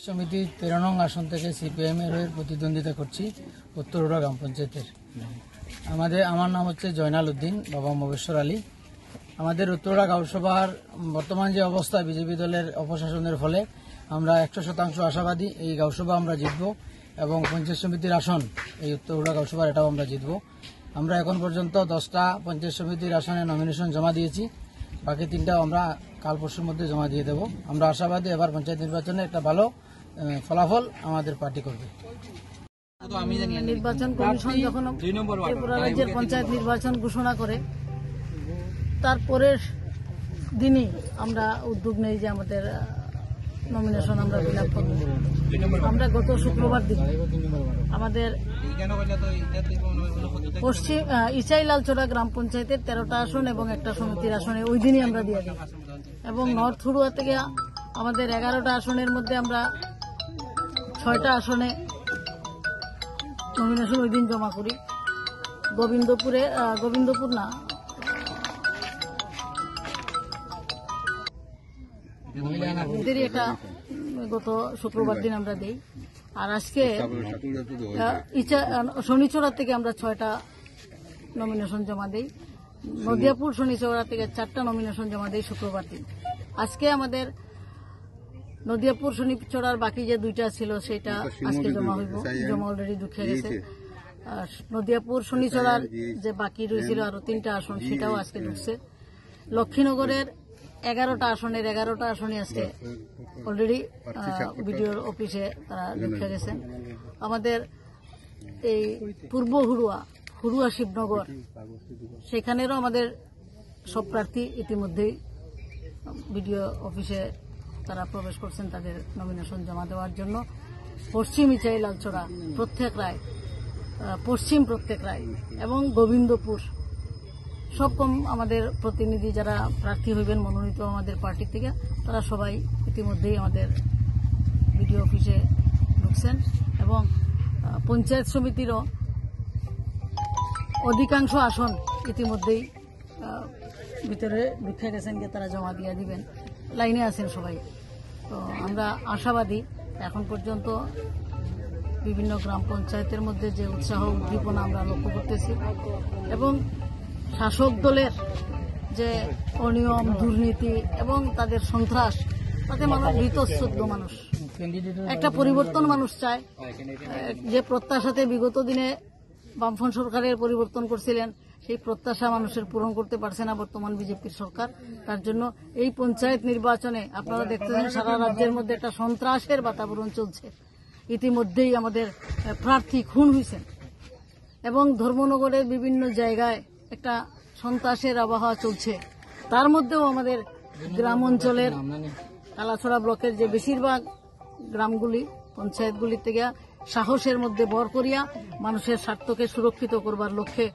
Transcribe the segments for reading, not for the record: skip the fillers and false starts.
সমিতি 13 নং আসন থেকে সিপিএম এর হয়ে প্রতিদ্বন্দ্বিতা করছি উত্তরুড়া গ্রাম পঞ্চায়েতের। আমার নাম হচ্ছে জয়নাল উদ্দিন, বাবা মবেশ্বর আলী। আমাদের উত্তরুড়া গাঁওসভার বর্তমান যে অবস্থা, বিজেপি দলের অপশাসনের ফলে আমরা 100% আশাবাদী এই গাঁওসভা আমরা জিতব এবং পঞ্চায়েত সমিতির আসন এই উত্তরুড়া গাঁওসভার এটাও আমরা জিতব। আমরা এখন পর্যন্ত 10টা পঞ্চায়েত সমিতির আসনে নমিনেশন জমা দিয়েছি, বাকি 3টাও আমরা কাল পরশুর মধ্যে জমা দিয়ে দেব। আমরা আশাবাদী এবার পঞ্চায়েত নির্বাচনে একটা ভালো ফলাফল আমাদের পার্টি করবে। নির্বাচন কমিশন যখন ত্রিপুরা রাজ্যের পঞ্চায়েত নির্বাচন ঘোষণা করে তারপরের দিনই আমরা উদ্যোগ নেই যে আমাদের নমিনেশন আমরা ফিল আপ করব। আমরা গত শুক্রবার দিন আমাদের পশ্চিম ইচাইলালচড়া গ্রাম পঞ্চায়েতের 13টা আসন এবং একটা সমিতির আসনে ওই দিনই আমরা দিয়ে দিই এবং নর্থ হুড়ুয়া থেকে আমাদের 11টা আসনের মধ্যে আমরা 6টা আসনে নমিনেশন ওই দিন জমা করি। গোবিন্দপুর না এটা গত শুক্রবার দিন আমরা দিই। আর আজকে শনিচড়া থেকে আমরা 6টা নমিনেশন জমা দিই। নদিয়াপুর শনিচড়া থেকে 4টা নমিনেশন জমা দিই শুক্রবার দিন। আজকে আমাদের নদিয়াপুর শনিচড়ার বাকি যে 2টা ছিল সেটা আজকে জমা হইব, জমা অলরেডি ঢুকে গেছে। নদিয়াপুর শনিচড়ার যে বাকি রয়েছিল আরো 3টা আসন সেটাও আজকে ঢুকছে। লক্ষ্মীনগরের 11টা আসনে আজকে অলরেডি বিডিওর অফিসে তারা ঢুকে গেছেন। আমাদের এই পূর্ব হুড়ুয়া শিবনগর সেখানেরও আমাদের সব প্রার্থী ইতিমধ্যেই বিডিও অফিসে তারা প্রবেশ করছেন তাদের নমিনেশন জমা দেওয়ার জন্য। পশ্চিম ইচাইলালচড়া, পশ্চিম প্রত্যেক রায় এবং গোবিন্দপুর সব কম আমাদের প্রতিনিধি যারা প্রার্থী হইবেন মনোনীত আমাদের পার্টি থেকে তারা সবাই ইতিমধ্যেই আমাদের বিডিও অফিসে ঢুকছেন এবং পঞ্চায়েত সমিতিরও অধিকাংশ আসন ইতিমধ্যেই ভিতরে ঢুকে গেছেন, গিয়ে তারা জমা দিয়ে দিবেন, লাইনে আছেন সবাই। তো আমরা আশাবাদী। এখন পর্যন্ত বিভিন্ন গ্রাম পঞ্চায়েতের মধ্যে যে উৎসাহ উদ্দীপনা আমরা লক্ষ্য করতেছি এবং শাসক দলের যে অনিয়ম, দুর্নীতি এবং তাদের সন্ত্রাস, তাতে মানুষ ভীতশ্রদ্ধ। মানুষ একটা পরিবর্তন মানুষ চায়। যে প্রত্যাশাতে বিগত দিনে বামফ্রন্ট সরকারের পরিবর্তন করছিলেন সেই প্রত্যাশা মানুষের পূরণ করতে পারছে না বর্তমান বিজেপির সরকার। তার জন্য এই পঞ্চায়েত নির্বাচনে আপনারা দেখতেছেন সারা রাজ্যের মধ্যে একটা সন্ত্রাসের বাতাবরণ চলছে। ইতিমধ্যেই আমাদের প্রার্থী খুন হয়েছেন এবং ধর্মনগরের বিভিন্ন জায়গায় একটা সন্ত্রাসের আবহাওয়া চলছে। তার মধ্যেও আমাদের গ্রাম অঞ্চলের কালাছড়া ব্লকের যে বেশিরভাগ গ্রামগুলি, পঞ্চায়েতগুলি থেকে সাহসের মধ্যে ভর করিয়া মানুষের স্বার্থকে সুরক্ষিত করবার লক্ষ্যে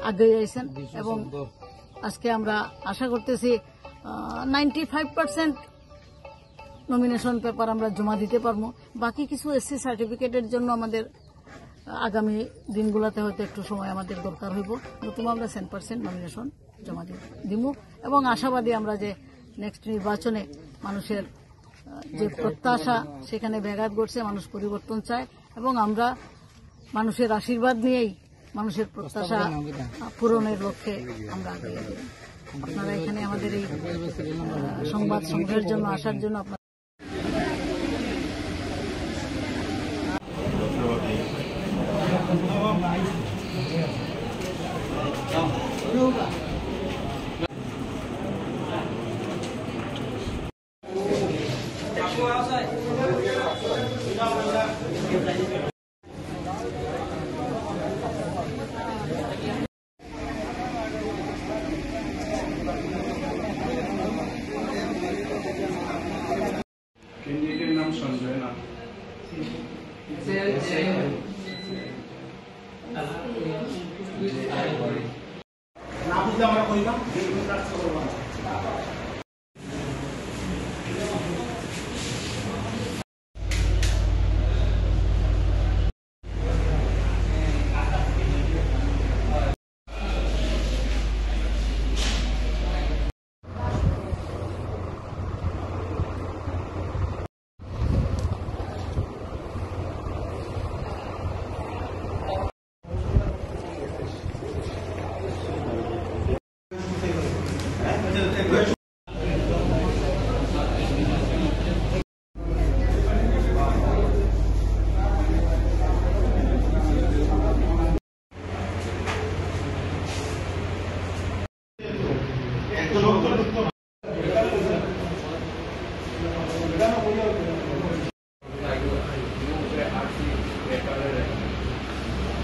আগে যাইছেন এবং আজকে আমরা আশা করতেছি 95% নমিনেশন পেপার আমরা জমা দিতে পারবো। বাকি কিছু এসসি সার্টিফিকেটের জন্য আমাদের আগামী দিনগুলোতে হয়তো একটু সময় আমাদের দরকার হইব, নতুন আমরা 100% নমিনেশন জমা দিব এবং আশাবাদী আমরা যে নেক্সট নির্বাচনে মানুষের যে প্রত্যাশা সেখানে ব্যাঘাত ঘটছে, মানুষ পরিবর্তন চায় এবং আমরা মানুষের আশীর্বাদ নিয়েই মানুষের প্রত্যাশা পূরণের লক্ষ্যে আমরা আগে যাব। আপনারা এখানে আমাদের এই সংবাদ সংগ্রহের জন্য আসার জন্য আপনার ক্যান্ডিডেটের নাম সঞ্জয় নাথ। না বুঝলে আমরা কইলাম বেকারের